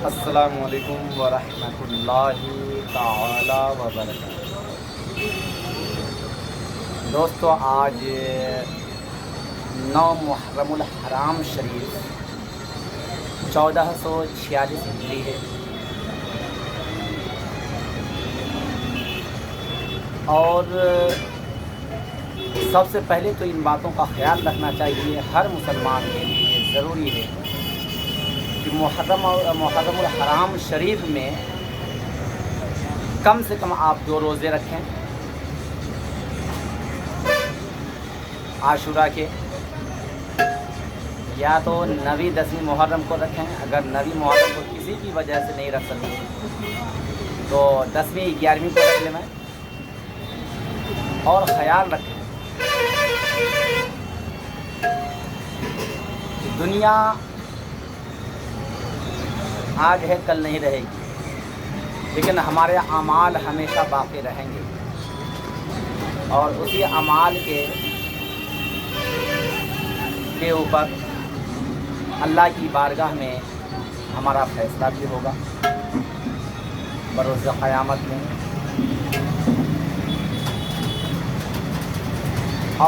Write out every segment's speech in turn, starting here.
السلام علیکم ورحمۃ اللہ تعالی وبرکاتہ۔ دوستو، آج 9 محرم الحرام شریف 1446 ہجری ہے، اور سب سے پہلے تو ان باتوں کا خیال رکھنا چاہیے، ہر مسلمان کے لیے ضروری ہے کہ محرم الحرام شریف میں کم سے کم آپ 2 روزے رکھیں، عاشورہ کے، یا تو 9ویں 10ویں محرم کو رکھیں۔ اگر 9ویں محرم کو کسی بھی وجہ سے نہیں رکھ سکتے تو 10ویں 11ویں کو رکھ لیں، اور خیال رکھیں کہ دنیا آج ہے کل نہیں رہے گی، لیکن ہمارے اعمال ہمیشہ باقی رہیں گے، اور اسی اعمال کے اوپر اللہ کی بارگاہ میں ہمارا فیصلہ بھی ہوگا بروز قیامت میں۔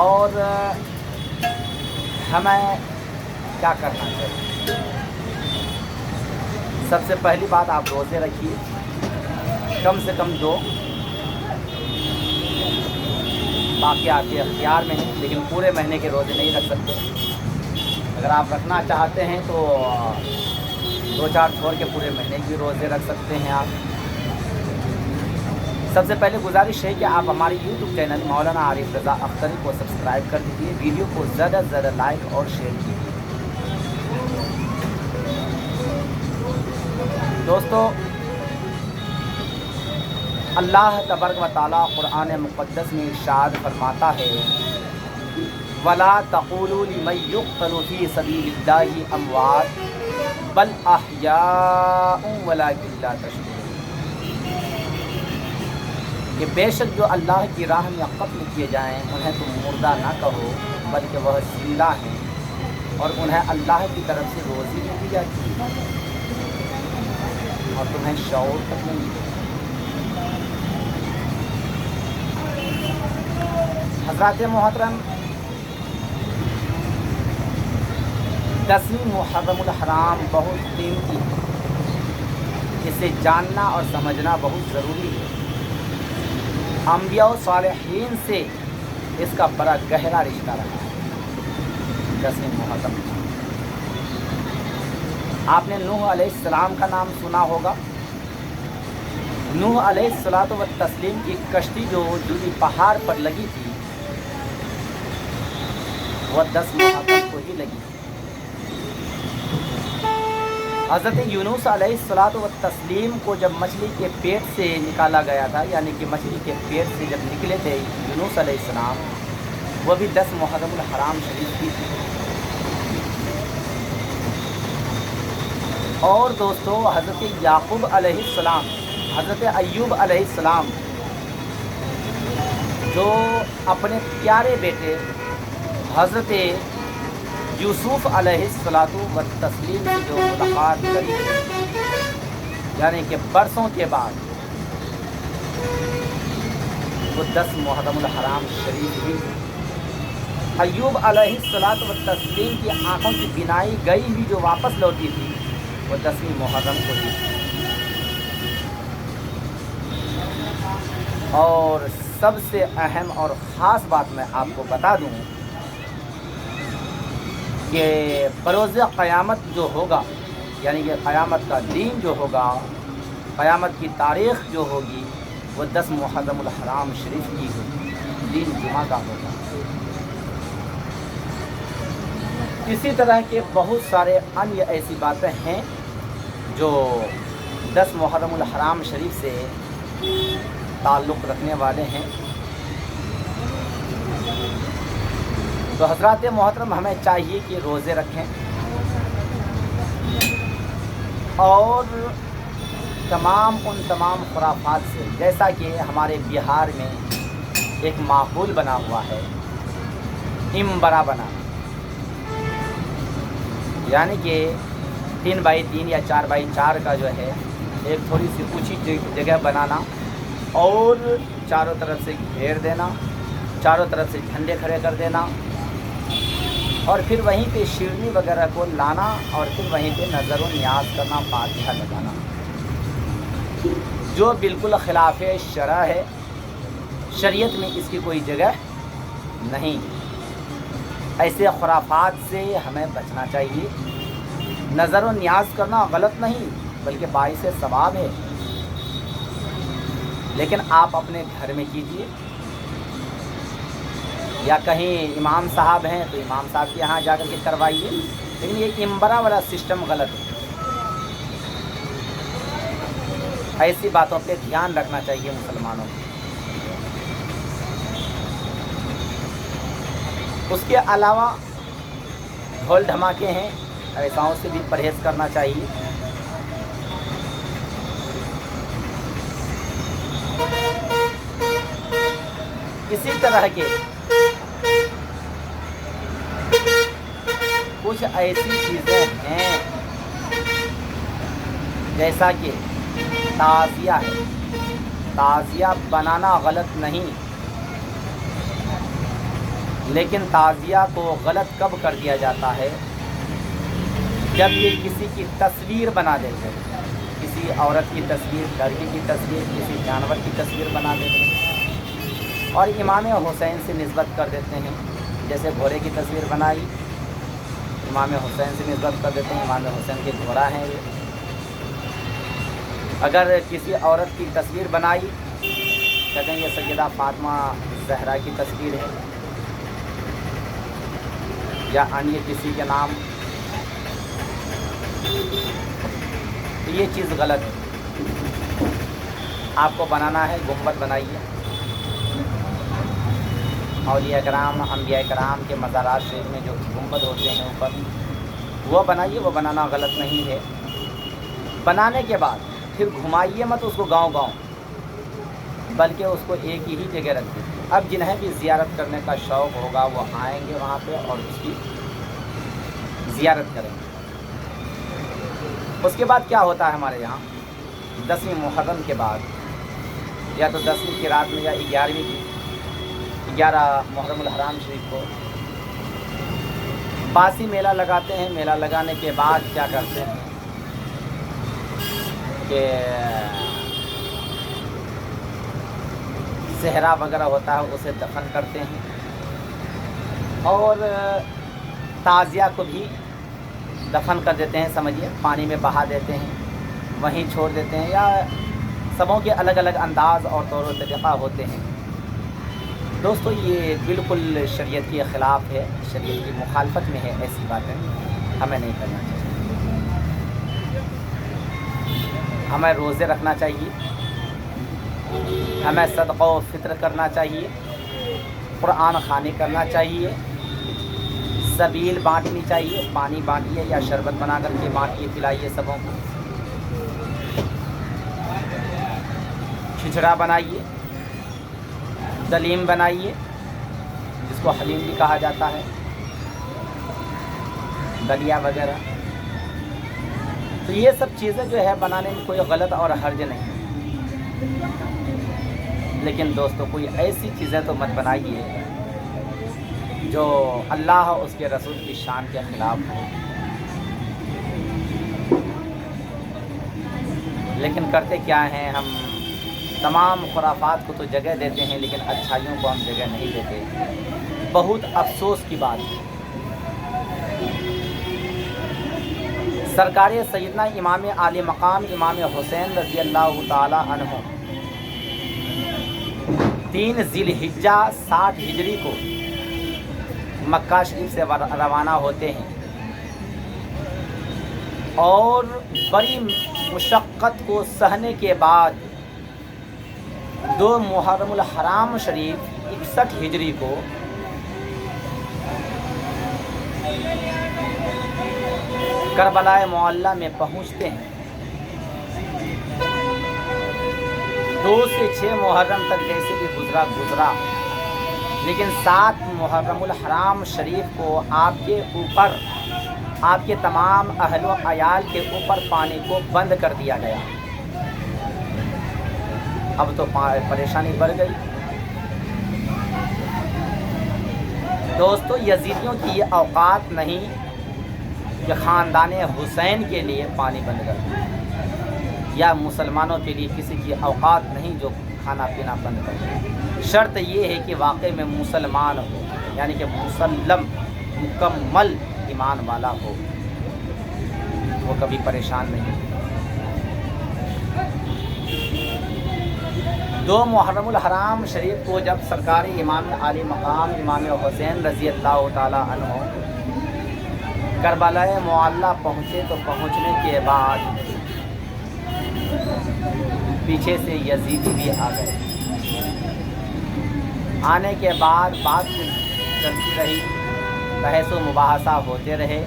اور ہمیں کیا کرنا چاہیے؟ سب سے پہلی بات، آپ روزے رکھیے، کم سے کم 2، باقی آپ کے اختیار میں ہیں، لیکن پورے مہینے کے روزے نہیں رکھ سکتے۔ اگر آپ رکھنا چاہتے ہیں تو 2-4 چھوڑ کے پورے مہینے کے روزے رکھ سکتے ہیں آپ۔ سب سے پہلے گزارش ہے کہ آپ ہماری یوٹیوب چینل مولانا عارف رضا اختری کو سبسکرائب کر دیجیے، ویڈیو کو زیادہ سے زیادہ لائک اور شیئر کیجیے۔ دوستو، اللہ تبارک و تعالیٰ قرآن مقدس میں ارشاد فرماتا ہے، وَلَا تَقُولُوا لِمَن يُقْتَلُ فِي سَبِيلِ اللَّهِ أَمْوَاتٌ بَلْ أَحْيَاءٌ وَلَٰكِن لَّا تَشْعُرُونَ، کہ بے شک جو اللہ کی راہ میں قتل کیے جائیں انہیں تم مردہ نہ کہو، بلکہ وہ زندہ ہیں، اور انہیں اللہ کی طرف سے روزی بھی دی جاتی ہے، اور تمہیں شعور تک نہیں ہے۔ حضرات محترم، 10ویں محرم الحرام بہت قیمتی ہے، اسے جاننا اور سمجھنا بہت ضروری ہے۔ انبیاء و صالحین سے اس کا بڑا گہرا رشتہ رہا ہے۔ 10ویں محرم، آپ نے نوح علیہ السلام کا نام سنا ہوگا۔ نوح علیہ الصلوۃ والتسلیم کی کشتی جو جوئی پہاڑ پر لگی تھی وہ 10 محرم کو ہی لگی۔ حضرت یونس علیہ الصلوۃ والتسلیم کو جب مچھلی کے پیٹ سے نکالا گیا تھا، یعنی کہ مچھلی کے پیٹ سے جب نکلے تھے یونس علیہ السلام، وہ بھی 10 محرم الحرام شریف کی تھی۔ اور دوستو، حضرت یعقوب علیہ السلام، حضرت ایوب علیہ السلام، جو اپنے پیارے بیٹے حضرت یوسف علیہ السلام سے جو ملاقات کری، یعنی کہ برسوں کے بعد، وہ 10 محرم الحرام شریف بھی۔ ایوب علیہ السلام کی آنکھوں کی بینائی گئی ہوئی جو واپس لوٹی تھی وہ 10ویں محرم کو تھی۔ اور سب سے اہم اور خاص بات میں آپ کو بتا دوں کہ بروز قیامت جو ہوگا، یعنی کہ قیامت کا دن جو ہوگا، قیامت کی تاریخ جو ہوگی، وہ 10 محرم الحرام شریف کی ہوگی، دن جمعہ کا ہوگا۔ اسی طرح کے بہت سارے انیہ ایسی باتیں ہیں جو 10 محرم الحرام شریف سے تعلق رکھنے والے ہیں۔ تو حضرات محترم، ہمیں چاہیے کہ روزے رکھیں، اور تمام خرافات سے، جیسا کہ ہمارے بہار میں ایک ماحول بنا ہوا ہے، امبرا بنا، یعنی کہ 3x3 या 4x4 का जो है एक थोड़ी सी ऊंची जगह बनाना और चारों तरफ से घेर देना, चारों तरफ से झंडे खड़े कर देना और फिर वहीं पे शीरनी वगैरह को लाना और फिर वहीं पे नज़र नियाज करना, फातिहा लगाना, जो बिल्कुल खिलाफ शरअ है। शरीयत में इसकी कोई जगह नहीं। ऐसे खुराफात से हमें बचना चाहिए। नज़र नियाज करना गलत नहीं बल्कि बाइस सवाब है, लेकिन आप अपने घर में कीजिए या कहीं इमाम साहब हैं तो इमाम साहब के यहाँ जाकर के करवाइए, लेकिन ये इम्बरा वाला सिस्टम गलत है। ऐसी बातों पे ध्यान रखना चाहिए मुसलमानों को। उसके अलावा ढोल धमाके हैं, ऐसाओं से भी परहेज़ करना चाहिए। इसी तरह के कुछ ऐसी चीज़ें हैं जैसा कि ताज़िया है। ताज़िया बनाना गलत नहीं, लेकिन ताज़िया को गलत कब कर दिया जाता है, जब ये किसी की तस्वीर बना देते हैं, किसी औरत की तस्वीर, लड़की की तस्वीर, किसी जानवर की तस्वीर बना देते हैं और इमाम हुसैन से निस्बत कर देते हैं। जैसे घोड़े की तस्वीर बनाई, इमाम हुसैन से निस्बत कर देते हैं, इमाम हुसैन के घोड़ा हैं ये। अगर किसी औरत की तस्वीर बनाई, कहते हैं ये सैयदा फातिमा ज़हरा की तस्वीर है या अन्य किसी के नाम, तो ये चीज़ गलत है। आपको बनाना है गुंबद बनाइए, औलिया कराम, अंबिया कराम के मज़ारात शरीफ में जो गुंबद होते हैं ऊपर, वो बनाइए। वो बनाना गलत नहीं है। बनाने के बाद फिर घुमाइए मत उसको गांव-गांव, बल्कि उसको एक ही जगह रखिए। अब जिन्हें भी ज़ियारत करने का शौक़ होगा वो आएंगे वहाँ पे और उसकी ज़ियारत करेंगे। उसके बाद क्या होता है हमारे यहाँ, 10वीं मुहर्रम के बाद या तो 10वीं की रात में या 11वीं की 11 मुहर्रमुल हराम शरीफ को बासी मेला लगाते हैं। मेला लगाने के बाद क्या करते हैं कि सेहरा वगैरह होता है उसे दफन करते हैं और ताज़िया को भी दफन कर देते हैं, समझिए पानी में बहा देते हैं, वहीं छोड़ देते हैं। या सबों के अलग अलग अंदाज़ और तौर तरीक़ा होते हैं। दोस्तों ये बिल्कुल शरीयत के ख़िलाफ़ है, शरीयत की मुखालफत में है। ऐसी बातें हमें नहीं करना चाहिए। हमें रोज़े रखना चाहिए, हमें सदक़ा व फ़ित्र करना चाहिए, क़ुरान ख़वानी करना चाहिए, सबील बांटनी चाहिए, पानी बांटिए या शरबत बना करके बांटिए, पिलाइए सबों को। खिचड़ा बनाइए, दलीम बनाइए, जिसको हलीम भी कहा जाता है, दलिया वगैरह। तो ये सब चीज़ें जो है बनाने में कोई गलत और हर्ज नहीं। लेकिन दोस्तों कोई ऐसी चीज़ें तो मत बनाइए जो अल्लाह और उसके रसूल की शान के ख़िलाफ़ हो। लेकिन करते क्या हैं हम, तमाम खुराफात को तो जगह देते हैं लेकिन अच्छाइयों को हम जगह नहीं देते। बहुत अफसोस की बात है। सरकार सैयदना इमाम आली मकाम इमाम हुसैन रज़ी अल्लाह ताला अन्हु 3 ज़िलहिज्जा 60 हिजरी को मक्का शरीफ से रवाना होते हैं और बड़ी मुशक्क़त को सहने के बाद 2 मुहर्रमुल हराम शरीफ 61 हिजरी को करबलाए मुअल्ला में पहुंचते हैं। 2 से 6 मुहर्रम तक जैसे भी गुजरा, लेकिन 7 मुहर्रमुल हराम शरीफ को आपके ऊपर آپ کے تمام اہل و عیال کے اوپر پانی کو بند کر دیا گیا۔ اب تو پریشانی بڑھ گئی۔ دوستو، یزیدیوں کی یہ اوقات نہیں کہ خاندان حسین کے لیے پانی بند کر دیں، یا مسلمانوں کے لیے کسی کی اوقات نہیں جو کھانا پینا بند کر دیں۔ شرط یہ ہے کہ واقعی میں مسلمان ہو، یعنی کہ مسلم مکمل ایمان والا ہو، وہ کبھی پریشان نہیں۔ 2 محرم الحرام شریف کو جب سرکار امام عالی مقام امام حسین رضی اللہ تعالی عنہ کربلا معلیٰ پہنچے تو پہنچنے کے بعد پیچھے سے یزیدی بھی آ گئے۔ آنے کے بعد بات چلتی رہی، بحث و مباحثہ ہوتے رہے۔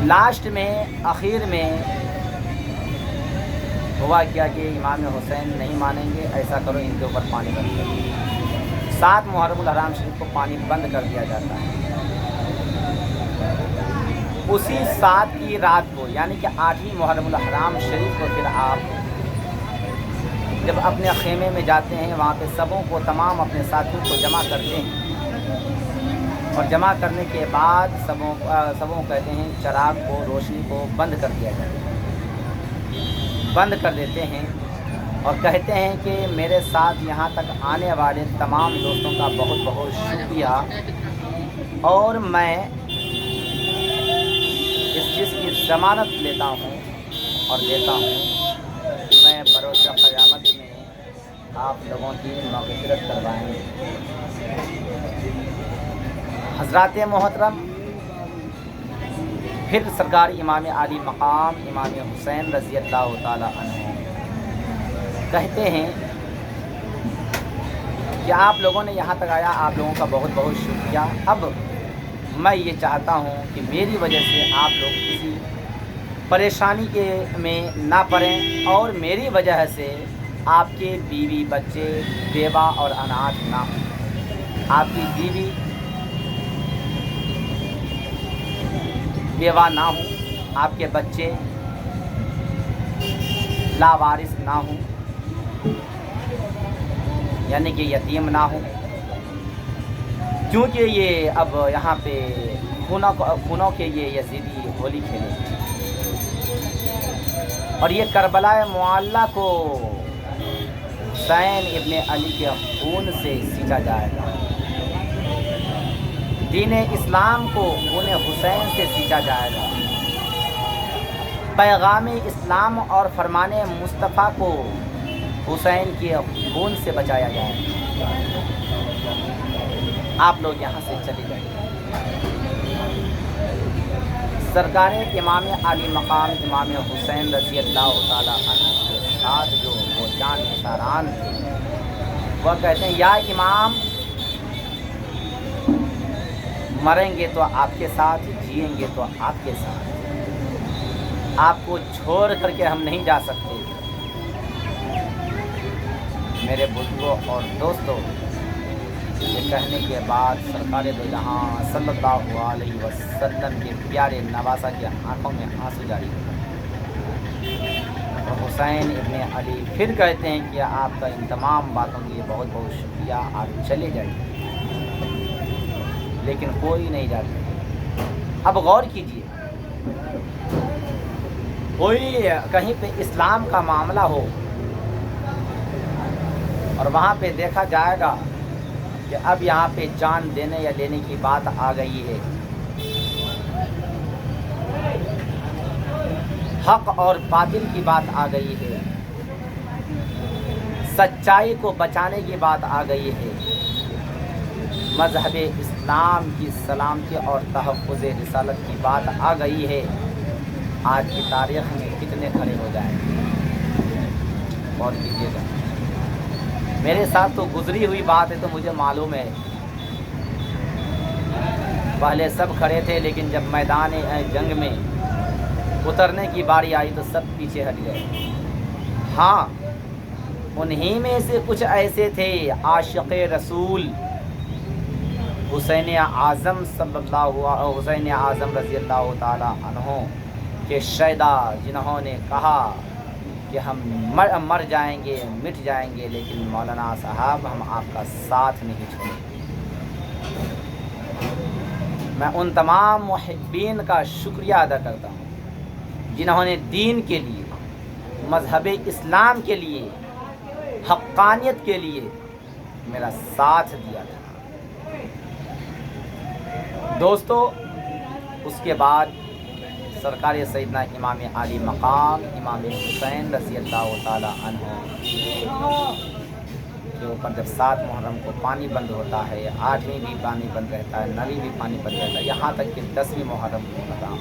لاسٹ میں آخر میں ہوا کیا کہ امام حسین نہیں مانیں گے، ایسا کرو ان کے اوپر پانی بند کرو۔ 7 محرم الحرام شریف کو پانی بند کر دیا جاتا ہے۔ اسی 7 کی رات کو یعنی کہ 8ویں محرم الحرام شریف کو پھر آپ جب اپنے خیمے میں جاتے ہیں، وہاں پہ سبوں کو تمام اپنے ساتھیوں کو جمع کرتے ہیں، اور جمع کرنے کے بعد سبوں کہتے ہیں چراغ کو، روشنی کو بند کر دیا جائے، بند کر دیتے ہیں، اور کہتے ہیں کہ میرے ساتھ یہاں تک آنے والے تمام دوستوں کا بہت بہت شکریہ، اور میں اس چیز کی ضمانت لیتا ہوں اور دیتا ہوں کہ میں بروز قیامت میں آپ لوگوں کی مغفرت کروائیں گے۔ حضرات محترم، پھر سرکار امام عالی مقام امام حسین رضی اللہ تعالی عنہ کہتے ہیں کہ آپ لوگوں نے یہاں تک آیا، آپ لوگوں کا بہت بہت شکریہ۔ اب میں یہ چاہتا ہوں کہ میری وجہ سے آپ لوگ کسی پریشانی میں نہ پڑیں، اور میری وجہ سے آپ کے بیوی بچے بیوہ اور اناتھ نہ ہوں۔ آپ کی بیوی بیوہ نہ ہوں، آپ کے بچے لاوارث نہ ہوں، یعنی کہ یتیم نہ ہوں، کیونکہ یہ اب یہاں پہ خونوں کے یہ یزیدی ہولی کھیلے، اور یہ کربلا معلیٰ کو حسین ابن علی کے خون سے سینچا جائے گا، دین اسلام کو خون حسین سے سینچا جائے گا، پیغام اسلام اور فرمان مصطفیٰ کو حسین کے خون سے بچایا جائے گا۔ آپ لوگ یہاں سے چلے جائیں۔ سرکار امام عالی مقام امام حسین رضی اللہ تعالی عنہ کے ساتھ جو وہ جان نثاران تھے، وہ کہتے ہیں یا امام، مریں گے تو آپ کے ساتھ، جئیں گے تو آپ کے ساتھ، آپ کو چھوڑ کر کے ہم نہیں جا سکتے۔ میرے بزرگوں اور دوستوں، یہ کہنے کے بعد سرکار دو جہاں صلی اللہ علیہ وسلم کے پیارے نواسہ کی آنکھوں میں آنسو جاری ہو گئے، اور حسین ابن علی پھر کہتے ہیں کہ آپ کا ان تمام باتوں کے لیے بہت بہت شکریہ، آپ چلے جائیے، لیکن کوئی نہیں جاتا۔ اب غور کیجیے، کوئی کہیں پہ اسلام کا معاملہ ہو اور وہاں پہ دیکھا جائے گا کہ اب یہاں پہ جان دینے یا لینے کی بات آ گئی ہے، حق اور باطل کی بات آ گئی ہے، سچائی کو بچانے کی بات آ گئی ہے، مذہب اسلام کی سلامتی اور تحفظ رسالت کی بات آ گئی ہے، آج کی تاریخ میں کتنے کھڑے ہو جائیں گے؟ غور کیجیے گا، میرے ساتھ تو گزری ہوئی بات ہے تو مجھے معلوم ہے، پہلے سب کھڑے تھے، لیکن جب میدان جنگ میں اترنے کی باری آئی تو سب پیچھے ہٹ گئے۔ ہاں، انہی میں سے کچھ ایسے تھے عاشق رسول حسین اعظم حسین اعظم رضی اللہ تعالی عنہ کے شہدا، جنہوں نے کہا کہ ہم مر جائیں گے، مٹ جائیں گے، لیکن مولانا صاحب ہم آپ کا ساتھ نہیں چھوڑیں گے۔ میں ان تمام محبین کا شکریہ ادا کرتا ہوں جنہوں نے دین کے لیے، مذہب اسلام کے لیے، حقانیت کے لیے میرا ساتھ دیا تھا۔ دوستو، اس کے بعد سرکار سیدنا امام عالی مقام امام حسین رضی اللہ تعالی عنہ کے اوپر جب 7 محرم کو پانی بند ہوتا ہے، 8ویں بھی پانی بند رہتا ہے، 9ویں بھی پانی بند رہتا ہے، یہاں تک کہ 10ویں محرم کو مقام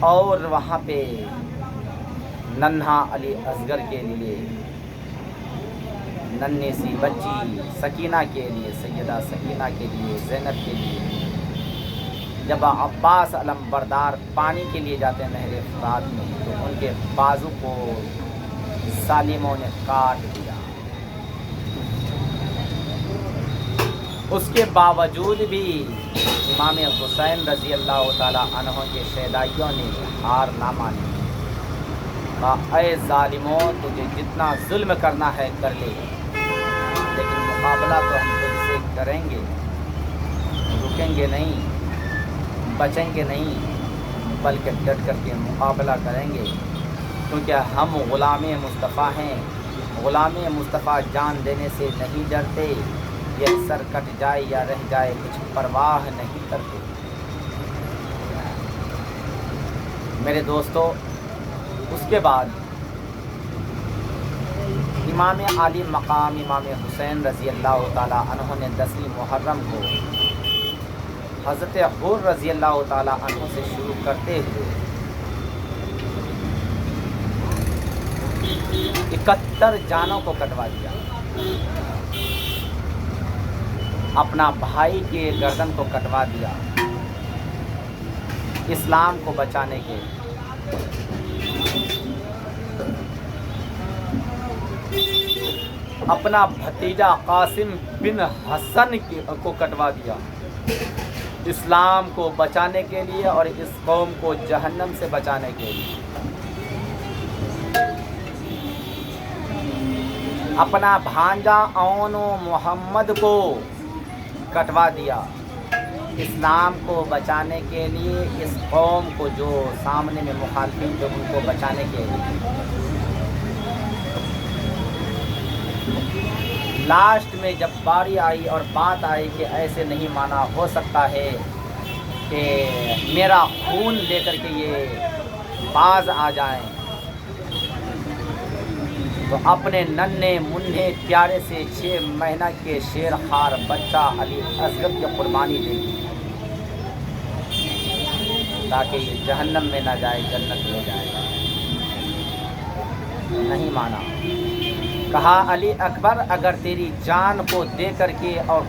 اور وہاں پہ ننھا علی اصغر کے لیے، ننھی سی بچی سکینہ کے لیے، سیدہ سکینہ کے لیے، زینب کے لیے، جب عباس علم بردار پانی کے لیے جاتے ہیں نہر فرات میں، تو ان کے بازو کو ظالموں نے کاٹ دیا۔ اس کے باوجود بھی امام حسین رضی اللہ تعالی عنہ کے شہدائیوں نے ہار نہ مانی، کہا اے ظالموں، تجھے جتنا ظلم کرنا ہے کر لے، لیکن مقابلہ تو ہم تجھ سے کریں گے، رکیں گے نہیں، بچیں گے نہیں، بلکہ ڈٹ کر کے مقابلہ کریں گے، کیونکہ ہم غلام مصطفیٰ ہیں۔ غلام مصطفیٰ جان دینے سے نہیں ڈرتے، یہ سر کٹ جائے یا رہ جائے کچھ پرواہ نہیں کرتے۔ میرے دوستو، اس کے بعد امام عالی مقام امام حسین رضی اللہ تعالی عنہ نے 10ویں محرم کو حضرت حر رضی اللہ تعالی عنہ سے شروع کرتے ہوئے 71 جانوں کو کٹوا دیا، اپنا بھائی کے گردن کو کٹوا دیا اسلام کو بچانے کے۔ اپنا بھتیجا قاسم بن حسن کو کٹوا دیا اسلام کو بچانے کے لیے اور اس قوم کو جہنم سے بچانے کے لیے۔ اپنا بھانجا اون محمد کو کٹوا دیا اسلام کو بچانے کے لیے، اس قوم کو جو سامنے میں مخالفین جو ان کو بچانے کے لیے۔ لاسٹ میں جب باری آئی اور بات آئی کہ ایسے نہیں مانا ہو سکتا ہے کہ میرا خون لے کر کے یہ باز آ جائیں، تو اپنے ننھے منھے پیارے سے 6 مہینہ کے شیر خوار بچہ علی اصغر کی قربانی دے دی تاکہ یہ جہنم میں نہ جائے، جنت میں جائے گا۔ نہیں مانا، کہا علی اکبر، اگر تیری جان کو دے کر کے اور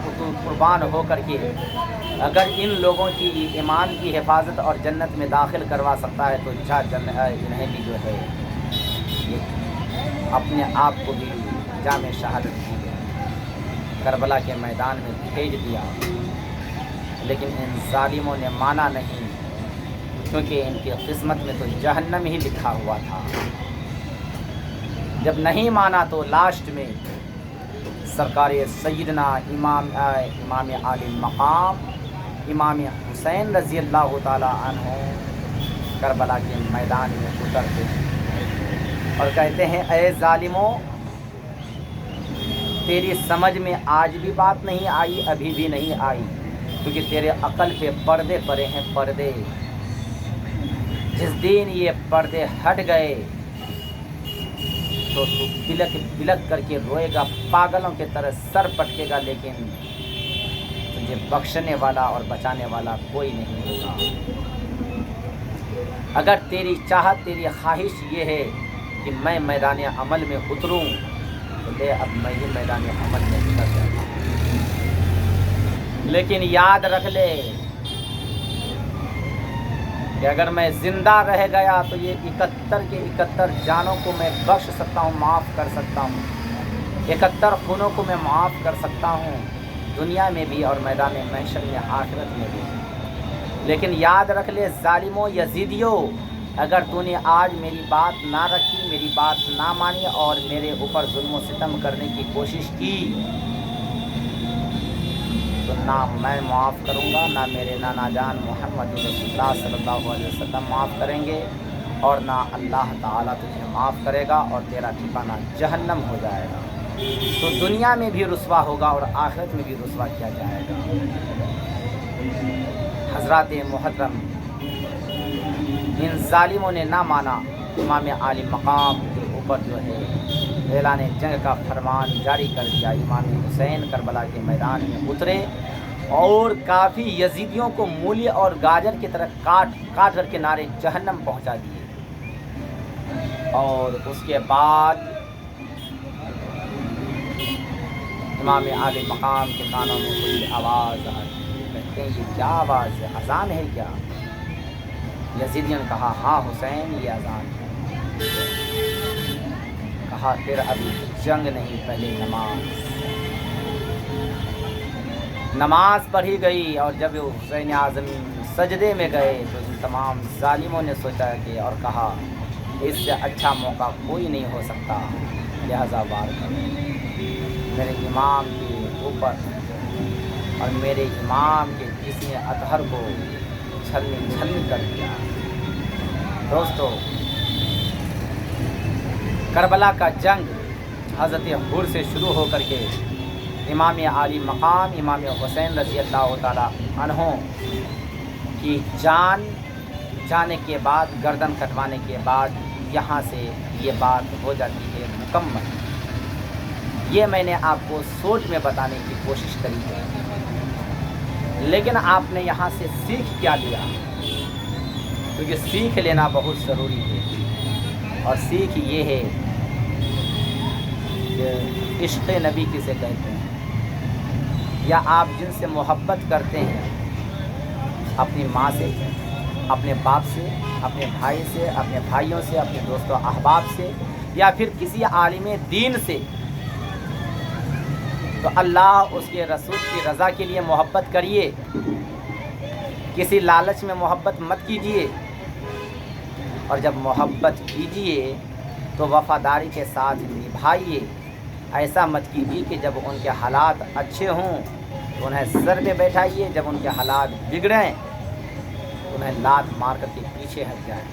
قربان ہو کر کے اگر ان لوگوں کی ایمان کی حفاظت اور جنت میں داخل کروا سکتا ہے تو انہیں بھی جو ہے اپنے آپ کو بھی جامع شہادت دی گئی، کربلا کے میدان میں بھیج دیا، لیکن ان ظالموں نے مانا نہیں، کیونکہ ان کی قسمت میں تو جہنم ہی لکھا ہوا تھا۔ جب نہیں مانا تو لاسٹ میں سرکار سیدنا امام عالی مقام امام حسین رضی اللہ تعالی عنہ کربلا کے میدان میں اترتے ہیں اور کہتے ہیں اے ظالموں، تیری سمجھ میں آج بھی بات نہیں آئی، ابھی بھی نہیں آئی، کیونکہ تیرے عقل پہ پردے پڑے ہیں، پردے۔ جس دن یہ پردے ہٹ گئے تو بلک بلک کر کے روئے گا، پاگلوں کی طرح سر پٹکے گا، لیکن تجھے بخشنے والا اور بچانے والا کوئی نہیں ہوگا۔ اگر تیری چاہت، تیری خواہش یہ ہے کہ میں میدان عمل میں اتروں تو لے، اب میں ہی میدان عمل میں اتر جاتا ہوں، لیکن یاد رکھ لے کہ اگر میں زندہ رہ گیا تو یہ 71 کے 71 جانوں کو میں بخش سکتا ہوں، معاف کر سکتا ہوں، 71 खूनों को मैं माफ़ कर सकता हूँ, दुनिया में भी और मैदान महशर में, आखिरत में भी। लेकिन याद रख ले ज़ालिमों, यजीदियों, अगर तूने आज मेरी बात ना रखी, मेरी बात ना मानी और मेरे ऊपर जुल्म सितम करने की कोशिश की, तो ना मैं माफ़ करूँगा, ना मेरे नाना जान मोहम्मद रसूलुल्लाह सल्लल्लाहु अलैहि वसल्लम माफ़ करेंगे, और ना अल्लाह ताला तुझे माफ़ करेगा, और तेरा ठिकाना जहन्नम हो जाएगा। तो दुनिया में भी रुसवा होगा और आखिरत में भी रुसवा किया जाएगा। हज़रात मुहर्रम, इन जालिमों ने ना माना, इमाम आली मकाम के ऊपर जो है ऐलान जंग का फरमान जारी कर दिया। इमाम हुसैन करबला के मैदान में उतरे और काफ़ी यजीदियों को मूली और गाजर की तरह काट काट करके नारे जहन्नम पहुंचा दिए। और उसके बाद इमाम आली मकाम के कानों में कोई आवाज़ आई, कहते हैं ये क्या आवाज़ है, अज़ान है क्या? यजीदियों ने कहा हाँ हुसैन, ये अज़ान है। कहा फिर अभी जंग नहीं, पहले नमाज पढ़ी गई। और जब हुसैन आज़म सजदे में गए तो इन तमाम जालिमों ने सोचा कि और कहा इससे अच्छा मौका कोई नहीं हो सकता, लिहाजा वार करो मेरे इमाम के ऊपर, और मेरे इमाम के जिस्म अतहर को छलनी कर दिया। दोस्तों, करबला का जंग हज़रत हुर से शुरू होकर के इमाम आली मकाम इमाम हुसैन रज़ी अल्लाह ताला अन्हों की जान जाने के बाद, गर्दन कटवाने के बाद यहाँ से ये बात हो जाती है मुकम्मल। ये मैंने आपको सोच में बताने की कोशिश करी है, लेकिन आपने यहाँ से सीख क्या लिया? क्योंकि सीख लेना बहुत ज़रूरी है। और सीख ये है कि इश्क़ नबी किसे कहते हैं, या आप जिनसे मोहब्बत करते हैं, अपनी माँ से, अपने बाप से, अपने भाई से, अपने भाइयों से, अपने दोस्तों अहबाब से, या फिर किसी आलिम दीन से, तो अल्लाह उसके रसूल की रज़ा के लिए मोहब्बत करिए, किसी लालच में मोहब्बत मत कीजिए। और जब मोहब्बत कीजिए तो वफ़ादारी के साथ निभाइए। ऐसा मत कीजिए कि जब उनके हालात अच्छे हों तो उन्हें सर पे बैठाइए, जब उनके हालात बिगड़ें तो उन्हें लात मार करके पीछे हट जाए।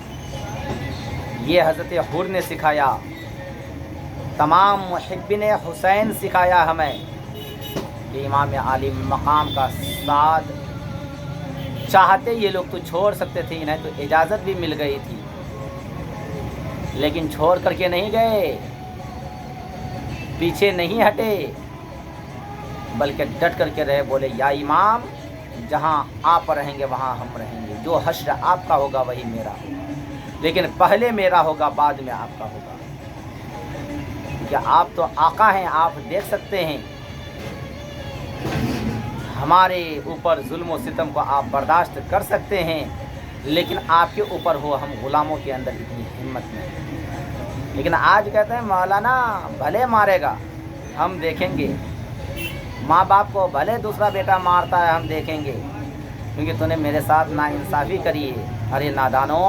ये हज़रत हुर ने सिखाया, तमाम मुहिब्बिन हुसैन सिखाया हमें कि इमाम आली मकाम का साथ चाहते ये लोग तो छोड़ सकते थे, इन्हें तो इजाज़त भी मिल गई थी, लेकिन छोड़ करके नहीं गए, पीछे नहीं हटे, बल्कि डट करके रहे। बोले या इमाम, जहाँ आप रहेंगे वहाँ हम रहेंगे, जो हश्र आपका होगा वही मेरा होगा, लेकिन पहले मेरा होगा, बाद में आपका होगा। क्योंकि आप तो आका हैं, आप देख सकते हैं हमारे ऊपर जुल्म व सितम को आप बर्दाश्त कर सकते हैं, लेकिन आपके ऊपर हो हम ग़ुलामों के अंदर इतनी हिम्मत नहीं। लेकिन आज कहते हैं मौलाना भले मारेगा हम देखेंगे, माँ बाप को भले दूसरा बेटा मारता है हम देखेंगे, क्योंकि तूने मेरे साथ नाइंसाफ़ी करी है। अरे नादानों,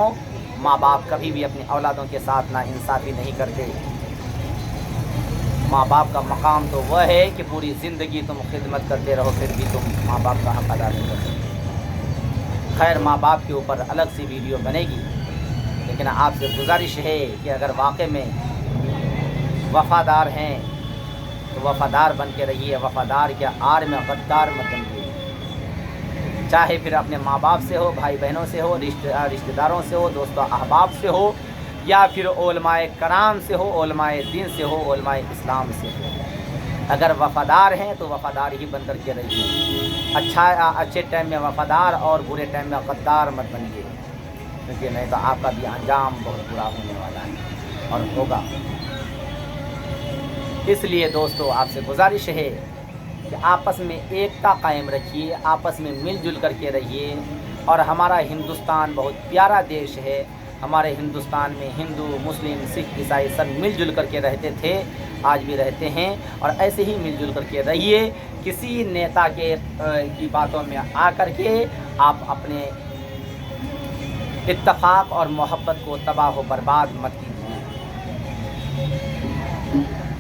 माँ बाप कभी भी अपनी औलादों के साथ नाइंसाफ़ी नहीं करते। माँ बाप का मकाम तो वह है कि पूरी ज़िंदगी तुम खिदमत करते रहो, फिर भी तुम माँ बाप का हक़ अदा नहीं कर सकते। खैर, माँ बाप के ऊपर अलग सी वीडियो बनेगी, लेकिन आपसे गुजारिश है कि अगर वाकई में वफ़ादार हैं तो वफ़ादार बन के रहिए, वफ़ादार के आड़ में गद्दार मत बनिए। चाहे फिर अपने माँ बाप से हो, भाई बहनों से हो, रिश्तेदारों से हो, दोस्तों अहबाब से हो, या फिर उलमाए कराम से हो, उलमाए दीन से हो, उलमाए इस्लाम से हो। अगर वफ़ादार हैं तो वफ़ादार ही बन कर के रहिए। अच्छे टाइम में वफ़ादार और बुरे टाइम में गद्दार मत बनिए, क्योंकि नहीं तो आपका भी अंजाम बहुत बुरा होने वाला है और होगा। इसलिए दोस्तों, आपसे गुजारिश है कि आपस में एकता कायम रखिए, आपस में मिलजुल करके रहिए। और हमारा हिंदुस्तान बहुत प्यारा देश है, हमारे हिंदुस्तान में हिंदू, मुस्लिम, सिख, ईसाई सब मिलजुल करके रहते थे, आज भी रहते हैं। और ऐसे ही मिलजुल करके रहिए। किसी नेता की बातों में आकर के आप अपने इत्तेफाक और मोहब्बत को तबाह व बर्बाद मत कीजिए।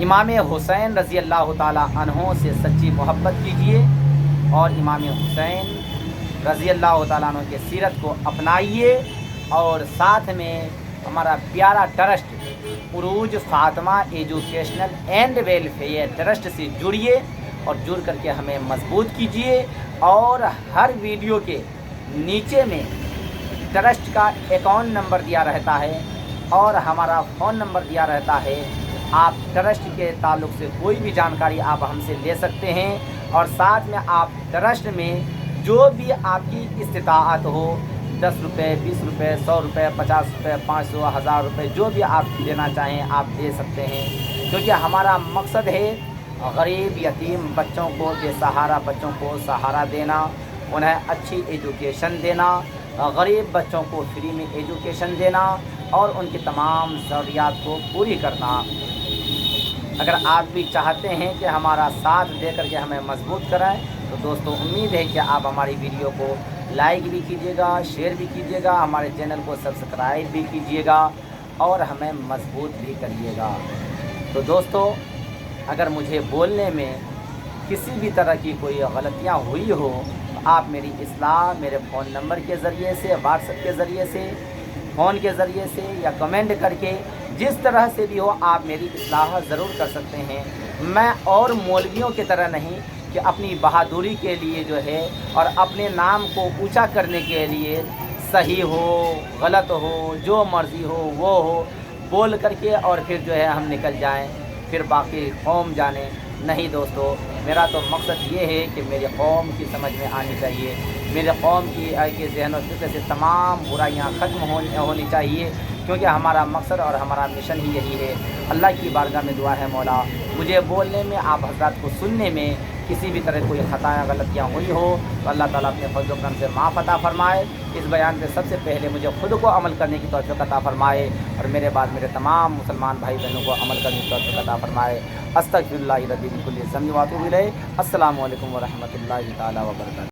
इमाम हुसैन रज़ी अल्लाह ताला अन्हो से सच्ची मोहब्बत कीजिए और इमाम हुसैन रज़ी अल्लाह ताला अन्हो के सीरत को अपनाइए। और साथ में हमारा प्यारा trust Urooj Fatima educational and welfare trust से जुड़िए और जुड़ करके हमें मजबूत कीजिए। और हर वीडियो के नीचे में ट्रस्ट का अकाउंट नंबर दिया रहता है और हमारा फ़ोन नंबर दिया रहता है। आप ट्रस्ट के ताल्लुक़ से कोई भी जानकारी आप हमसे ले सकते हैं। और साथ में आप ट्रस्ट में जो भी आपकी इस्तिताअत हो, 10 रुपये, 20 रुपये, 100 रुपये, 50 रुपये, 500, 1000 रुपये, जो भी आप देना चाहें आप दे सकते हैं। क्योंकि हमारा मकसद है गरीब यतीम बच्चों को, बेसहारा बच्चों को सहारा देना, उन्हें अच्छी एजुकेशन देना, गरीब बच्चों को फ्री में एजुकेशन देना और उनकी तमाम ज़रूरियात को पूरी करना। अगर आप भी चाहते हैं कि हमारा साथ दे करके हमें मजबूत कराएं, तो दोस्तों उम्मीद है कि आप हमारी वीडियो को लाइक भी कीजिएगा, शेयर भी कीजिएगा, हमारे चैनल को सब्सक्राइब भी कीजिएगा और हमें मजबूत भी करिएगा। तो दोस्तों, अगर मुझे बोलने में किसी भी तरह की कोई गलतियां हुई हो तो आप मेरी इस्लाह मेरे फ़ोन नंबर के ज़रिए से, व्हाट्सएप के ज़रिए से, फ़ोन के ज़रिए से या कमेंट करके जिस तरह से भी हो आप मेरी इस्लाह ज़रूर कर सकते हैं। मैं और मौलवियों की तरह नहीं कि अपनी बहादुरी के लिए जो है और अपने नाम को ऊंचा करने के लिए सही हो गलत हो जो मर्ज़ी हो वो हो बोल करके और फिर जो है हम निकल जाएं, फिर बाकी कौम जाने। नहीं दोस्तों, मेरा तो मकसद ये है कि मेरी कौम की समझ में आनी चाहिए, मेरे कौम की के ज़हन और फ़िक्र से तमाम बुराइयाँ ख़त्म होनी चाहिए। क्योंकि हमारा मकसद और हमारा मिशन ही यही है। अल्लाह की बारगाह में दुआ है मौला, मुझे बोलने में, आप हज़रात को सुनने में किसी भी तरह कोई ख़ताएँ गलतियाँ हुई हो तो अल्लाह ताला अपने फज़ल व करम से माफ़ अता फ़रमाए। इस बयान पे सबसे पहले मुझे ख़ुद को अमल करने की तौफ़ीक़ अता फ़रमाए और मेरे बाद मेरे तमाम मुसलमान भाई बहनों को अमल करने की तौफ़ीक़ अता फ़रमाए। अस्तग़फिरुल्लाह रब्बी मिन कुल्लि ज़ंबि व अतूबु इलैह। अस्सलामु अलैकुम व रहमतुल्लाहि तआला व बरकातहू।